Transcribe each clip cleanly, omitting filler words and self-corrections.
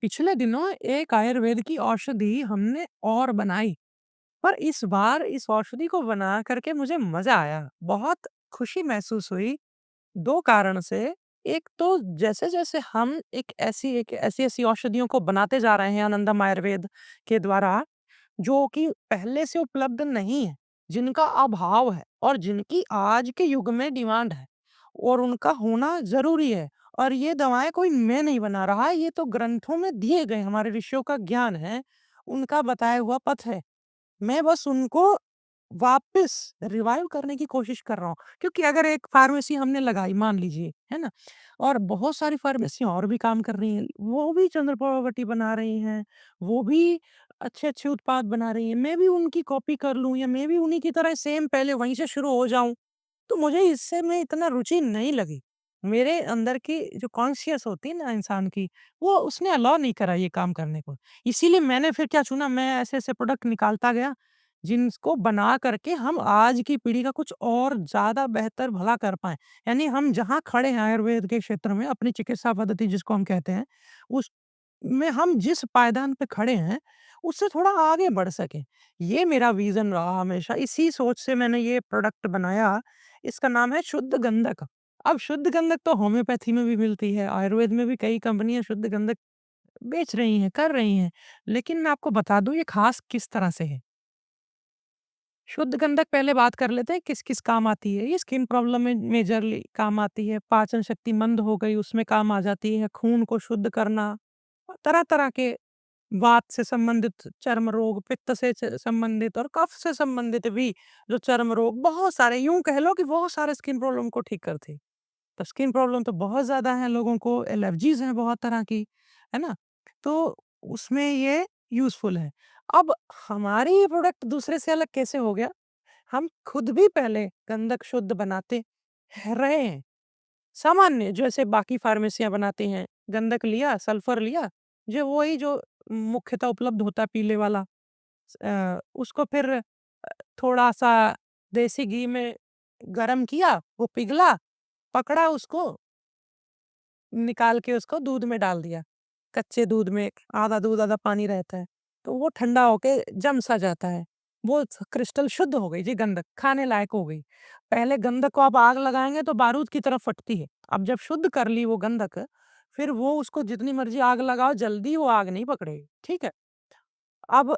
पिछले दिनों एक आयुर्वेद की औषधि हमने और बनाई। पर इस बार इस औषधि को बना करके मुझे मजा आया, बहुत खुशी महसूस हुई। दो कारण से। एक तो जैसे जैसे हम एक ऐसी ऐसी औषधियों को बनाते जा रहे हैं आनंदम आयुर्वेद के द्वारा, जो कि पहले से उपलब्ध नहीं है, जिनका अभाव है और जिनकी आज के युग में डिमांड है और उनका होना ज़रूरी है। और ये दवाएँ कोई मैं नहीं बना रहा, ये तो ग्रंथों में दिए गए हमारे ऋषियों का ज्ञान है, उनका बताया हुआ पथ है। मैं बस उनको वापस रिवाइव करने की कोशिश कर रहा हूँ। क्योंकि अगर एक फार्मेसी हमने लगाई मान लीजिए, है ना? और बहुत सारी फार्मेसी और भी काम कर रही हैं, वो भी चंद्र बना रही हैं, वो भी अच्छे-अच्छे उत्पाद बना रही हैं। मैं भी उनकी कॉपी कर लूँ या मैं भी उन्हीं की तरह सेम पहले वहीं से शुरू हो जाऊँ, तो मुझे इससे में इतना रुचि नहीं लगी। मेरे अंदर की जो कॉन्शियस होती है ना इंसान की, वो उसने अलाउ नहीं करा ये काम करने को। इसीलिए मैंने फिर क्या चुना, मैं ऐसे-ऐसे प्रोडक्ट निकालता गया, जिनको बना करके हम आज की पीढ़ी का कुछ और ज़्यादा बेहतर भला कर पाएँ। यानी हम जहाँ खड़े हैं आयुर्वेद के क्षेत्र में, अपनी चिकित्सा पद्धति जिसको हम कहते हैं, उसमें हम जिस पायदान पे खड़े हैं, उससे थोड़ा आगे बढ़ सकें। ये मेरा विज़न रहा हमेशा, इसी सोच से मैंने ये प्रोडक्ट बनाया। इसका नाम है शुद्ध गंधक। अब शुद्ध गंधक तो होम्योपैथी में भी मिलती है, आयुर्वेद में भी कई कंपनियाँ शुद्ध गंधक बेच रही हैं, कर रही हैं। लेकिन मैं आपको बता दूँ ये ख़ास किस तरह से है। शुद्ध गंधक पहले बात कर लेते हैं किस-किस काम आती है। ये स्किन प्रॉब्लम में मेजरली काम आती है, पाचन शक्ति मंद हो गई उसमें काम आ जाती है, खून को शुद्ध करना, तरह-तरह के वात से संबंधित चर्म रोग, पित्त से संबंधित और कफ से संबंधित भी जो चर्म रोग, बहुत सारे, यूँ कह लो कि बहुत सारे स्किन प्रॉब्लम को ठीक करती है। तो स्किन प्रॉब्लम तो बहुत ज़्यादा है, लोगों को एलर्जीज़ हैं बहुत तरह की, है ना? तो उसमें ये यूज़फुल है। अब हमारी ये प्रोडक्ट दूसरे से अलग कैसे हो गया? हम खुद भी पहले गंधक शुद्ध बनाते रहे हैं। सामान्य जैसे बाकी फार्मेसियाँ बनाती हैं, गंधक लिया, सल्फर लिया, जो वही जो मुख्यतः उपलब्ध होता है पीले वाला, उसको फिर थोड़ा-सा देसी घी में गरम किया, वो पिघला, पकड़ा उसको, निकाल के उसको दूध में डाल दिया। कच्चे दूध में आधा दूध, आधा पानी रहता है। तो वो ठंडा होके जम सा जाता है। वो क्रिस्टल शुद्ध हो गई जी गंधक, खाने लायक हो गई। पहले गंधक को आप आग लगाएँगे तो बारूद की तरह फटती है। अब जब शुद्ध कर ली वो गंधक, फिर वो उसको जितनी मर्ज़ी आग लगाओ, जल्दी वो आग नहीं पकड़ेगी। ठीक है? अब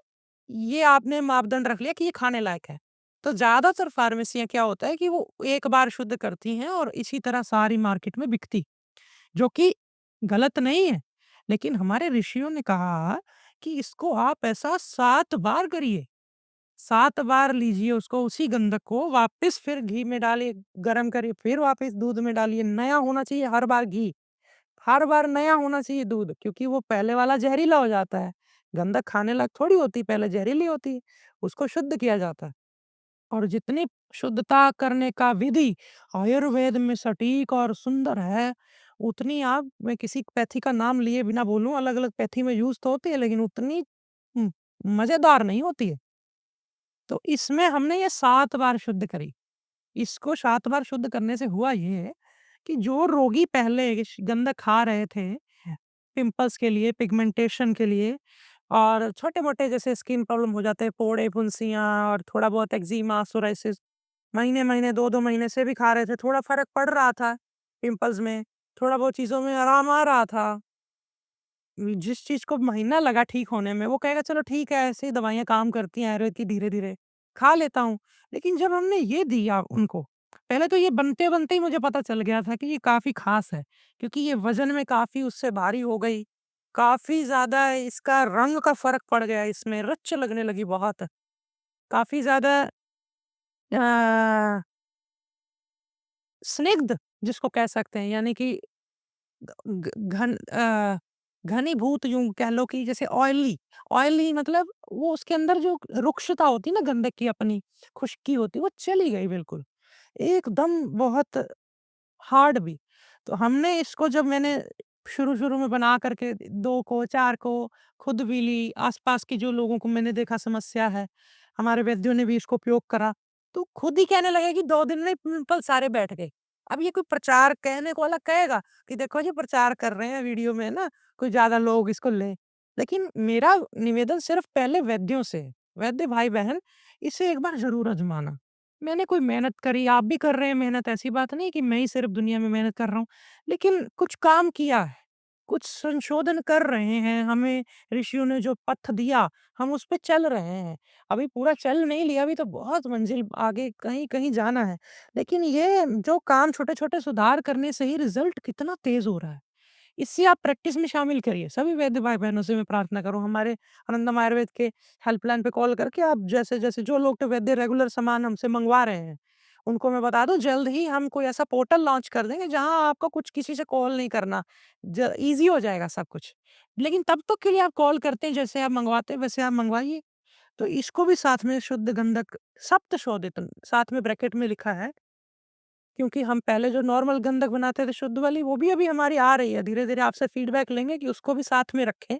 ये आपने मापदंड रख लिया कि ये खाने लायक है। तो ज़्यादातर फार्मेसियाँ क्या होता है कि वो एक बार शुद्ध करती हैं और इसी तरह सारी मार्केट में बिकती, जो कि गलत नहीं है। लेकिन हमारे ऋषियों ने कहा कि इसको आप ऐसा 7 बार करिए। 7 बार लीजिए उसको, उसी गंधक को वापस फिर घी में डालिए, गरम करिए, फिर वापस दूध में डालिए। नया होना चाहिए हर बार घी, हर बार नया होना चाहिए दूध, क्योंकि वो पहले वाला ज़हरीला हो जाता है। गंधक खाने लायक थोड़ी होती, पहले ज़हरीली होती है। उसको शुद्ध किया जाता है। और जितनी शुद्धता करने का विधि आयुर्वेद में सटीक और सुंदर है, उतनी आप, मैं किसी पैथी का नाम लिए बिना बोलूँ, अलग-अलग पैथी में यूज़ तो होती है, लेकिन उतनी उम, मज़ेदार नहीं होती है। तो इसमें हमने ये 7 बार शुद्ध करी। इसको 7 बार शुद्ध करने से हुआ ये कि जो रोगी पहले गंधक खा रहे थे, पिंपल्स के लिए, पिगमेंटेशन के लिए और छोटे-मोटे जैसे स्किन प्रॉब्लम हो जाते हैं, फोड़े, फुंसियाँ और थोड़ा बहुत एक्ज़ीमा, सोराइसिस, महीने-महीने, 2-2 महीने से भी खा रहे थे, थोड़ा फ़र्क पड़ रहा था पिंपल्स में, थोड़ा बहुत चीज़ों में आराम आ रहा था। जिस चीज़ को महीना लगा ठीक होने में, वो कहेगा चलो ठीक है, ऐसे ही दवाइयाँ काम करती हैं आयुर्वेद की, धीरे-धीरे खा लेता हूँ। लेकिन जब हमने ये दिया उनको, पहले तो ये बनते-बनते ही मुझे पता चल गया था कि ये काफ़ी ख़ास है, क्योंकि ये वज़न में काफ़ी उससे भारी हो गई, काफ़ी ज़्यादा इसका रंग का फ़र्क पड़ गया इसमें, रच लगने लगी बहुत, काफ़ी ज़्यादा अ, स्निग्ध जिसको कह सकते हैं, यानी कि ग घनीभूत, यूँ कह लो कि जैसे ऑयली, ऑयली मतलब वो उसके अंदर जो रुक्षता होती है ना गंधक की अपनी, खुश्की होती है, वो चली गई बिल्कुल। एकदम बहुत हार्ड भी। तो हमने इसको, जब मैंने शुरू-शुरू में बना करके 2 को, 4 को खुद भी ली, आस-पास के जो लोगों को मैंने देखा समस्या है, हमारे वैद्यों ने भी इसको उपयोग करा, तो खुद ही कहने लगे कि 2 दिन में पिंपल सारे बैठ गए। अब ये कोई प्रचार कहने को वाला कहेगा कि देखो जी प्रचार कर रहे हैं वीडियो में ना, कोई ज़्यादा लोग इसको लें। लेकिन मेरा निवेदन सिर्फ़ पहले वैद्यों से है, वैद्य भाई-बहन इसे एक बार ज़रूर आज़माना। मैंने कोई मेहनत करी, आप भी कर रहे हैं मेहनत, ऐसी बात नहीं कि मैं ही सिर्फ़ दुनिया में मेहनत कर रहा हूँ। लेकिन कुछ काम किया है, कुछ संशोधन कर रहे हैं, हमें ऋषियों ने जो पथ दिया, हम उस पे चल रहे हैं। अभी पूरा चल नहीं लिया, अभी तो बहुत मंज़िल आगे कहीं-कहीं जाना है। लेकिन ये जो काम छोटे-छोटे सुधार करने से ही रिज़ल्ट कितना तेज़ हो रहा है। इससे आप प्रैक्टिस में शामिल करिए। सभी वैद्य भाई-बहनों से मैं प्रार्थना करूँ, हमारे आनंदम आयुर्वेद के हेल्पलाइन पे कॉल करके आप जैसे-जैसे जो लोग तो वैद्य रेगुलर सामान हमसे मँगवा रहे हैं, उनको मैं बता दूँ जल्द ही हम कोई ऐसा पोर्टल लॉन्च कर देंगे जहाँ आपको कुछ किसी से कॉल नहीं करना। ज ईज़ी हो जाएगा सब कुछ। लेकिन तब तक के लिए आप कॉल करते हैं, जैसे आप मँगवाते हैं वैसे आप मँगवाइए। तो इसको भी साथ में शुद्ध गंधक सप्तशोधित साथ में ब्रैकेट में लिखा है, क्योंकि हम पहले जो नॉर्मल गंधक बनाते थे शुद्ध वाली, वो भी अभी हमारी आ रही है। धीरे-धीरे आपसे फीडबैक लेंगे कि उसको भी साथ में रखें,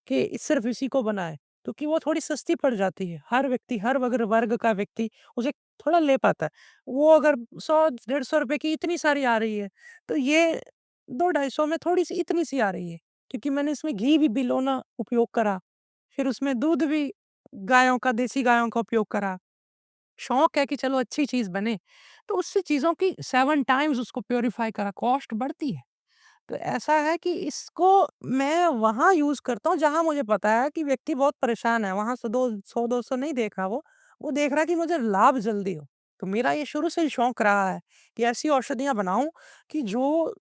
कि सिर्फ़ इसी को बनाएँ, क्योंकि वो थोड़ी सस्ती पड़ जाती है। हर व्यक्ति, हर वग्र वर्ग का व्यक्ति उसे थोड़ा ले पाता है। वो अगर 100 डेढ़ ₹100 की इतनी सारी आ रही है, तो ये 2 250 में थोड़ी-सी इतनी-सी आ रही है, क्योंकि मैंने इसमें घी भी बिलोना उपयोग करा, फिर उसमें दूध भी गायों का, देसी गायों का उपयोग करा। शौक है कि चलो अच्छी चीज़ बने, तो उससे चीज़ों की 7 टाइम्स उसको प्यूरीफाई करा, कॉस्ट बढ़ती है। तो ऐसा है कि इसको मैं वहाँ यूज़ करता हूँ जहाँ मुझे पता है कि व्यक्ति बहुत परेशान है, वहाँ से दो 100-200 नहीं देख रहा वो देख रहा है कि मुझे लाभ जल्दी हो। तो मेरा ये शुरू से ही शौक रहा है कि ऐसी औषधियाँ बनाऊँ कि जो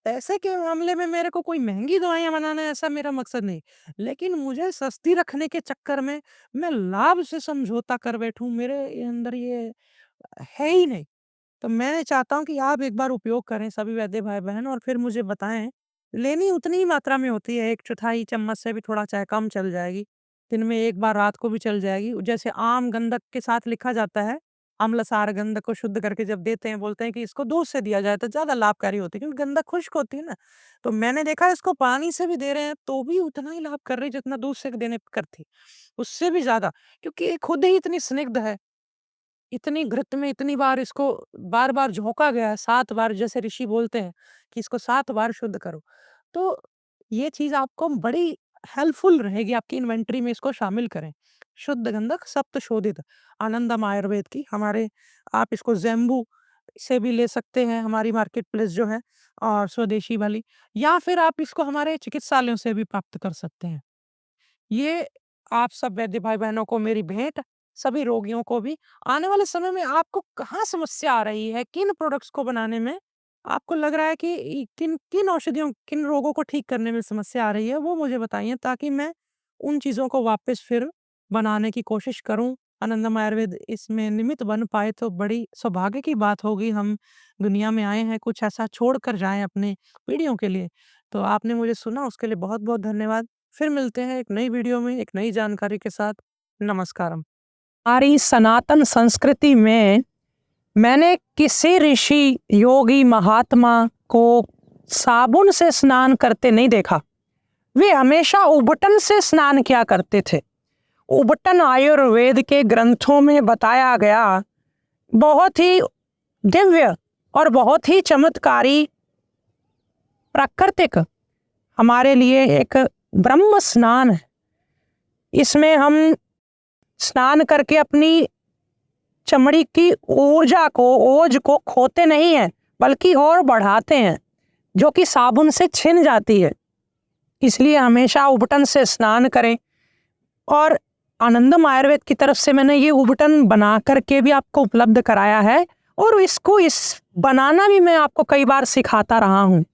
पैसे के मामले में मेरे को कोई महँगी दवाइयाँ बनाना है, ऐसा मेरा मकसद नहीं। लेकिन मुझे सस्ती रखने के चक्कर में मैं लाभ से समझौता कर बैठूँ, मेरे अंदर ये है ही नहीं। तो मैं चाहता हूँ कि आप एक बार उपयोग करें सभी वैद्य भाई-बहन और फिर मुझे बताएँ। लेनी उतनी ही मात्रा में होती है, 1/4 चम्मच से भी थोड़ा चाहे कम चल जाएगी। दिन में 1 बार रात को भी चल जाएगी। जैसे आम गंधक के साथ लिखा जाता है, अम्लसार गंधक को शुद्ध करके जब देते हैं, बोलते हैं कि इसको दूध से दिया जाए तो ज़्यादा लाभकारी होती है, क्योंकि गंधक खुश्क होती है ना। तो मैंने देखा है इसको पानी से भी दे रहे हैं, तो भी उतना ही लाभ कर रही है जितना दूध से देने पे करती। उससे भी ज़्यादा, क्योंकि ये खुद ही इतनी स्निग्ध है। इतनी घृत में इतनी बार इसको बार-बार झोंका गया है, 7 बार जैसे ऋषि बोलते हैं कि इसको 7 बार शुद्ध करो। तो ये चीज़ आपको बड़ी हेल्पफुल रहेगी, आपकी इन्वेंटरी में इसको शामिल करें। शुद्ध गंधक सप्त शोधित आनंदम आयुर्वेद की हमारे, आप इसको ज़ेम्बू से भी ले सकते हैं, हमारी मार्केट प्लेस जो है और स्वदेशी वाली, या फिर आप इसको हमारे चिकित्सालयों से भी प्राप्त कर सकते हैं। ये आप सब वैद्य भाई-बहनों को मेरी भेंट, सभी रोगियों को भी। आने वाले समय में आपको कहाँ समस्या आ रही है, किन प्रोडक्ट्स को बनाने में आपको लग रहा है कि किन किन औषधियों, किन रोगों को ठीक करने में समस्या आ रही है, वो मुझे बताइए, ताकि मैं उन चीज़ों को वापस फिर बनाने की कोशिश करूँ। आनंदम आयुर्वेद इसमें निमित्त बन पाए तो बड़ी सौभाग्य की बात होगी। हम दुनिया में आए हैं, कुछ ऐसा छोड़ कर जाएँ अपने पीढ़ियों के लिए। तो आपने मुझे सुना, उसके लिए बहुत-बहुत धन्यवाद। फिर मिलते हैं एक नई वीडियो में, एक नई जानकारी के साथ। नमस्कारम। हमारी सनातन संस्कृति में मैंने किसी ऋषि, योगी, महात्मा को साबुन से स्नान करते नहीं देखा। वे हमेशा उबटन से स्नान किया करते थे। उबटन आयुर्वेद के ग्रंथों में बताया गया बहुत ही दिव्य और बहुत ही चमत्कारी, प्राकृतिक हमारे लिए एक ब्रह्म स्नान है। इसमें हम स्नान करके अपनी चमड़ी की ओज को खोते नहीं हैं, बल्कि और बढ़ाते हैं, जो कि साबुन से छिन जाती है। इसलिए हमेशा उबटन से स्नान करें। और आनंदम आयुर्वेद की तरफ से मैंने ये उबटन बना करके भी आपको उपलब्ध कराया है, और इसको बनाना भी मैं आपको कई बार सिखाता रहा हूँ।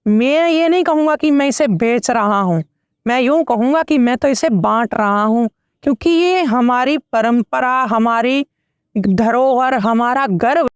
मैं ये नहीं कहूँगा कि मैं इसे बेच रहा हूँ, मैं यूँ कहूँगा कि मैं तो इसे बाँट रहा हूँ, क्योंकि ये हमारी परंपरा, हमारी धरोहर, हमारा गर्व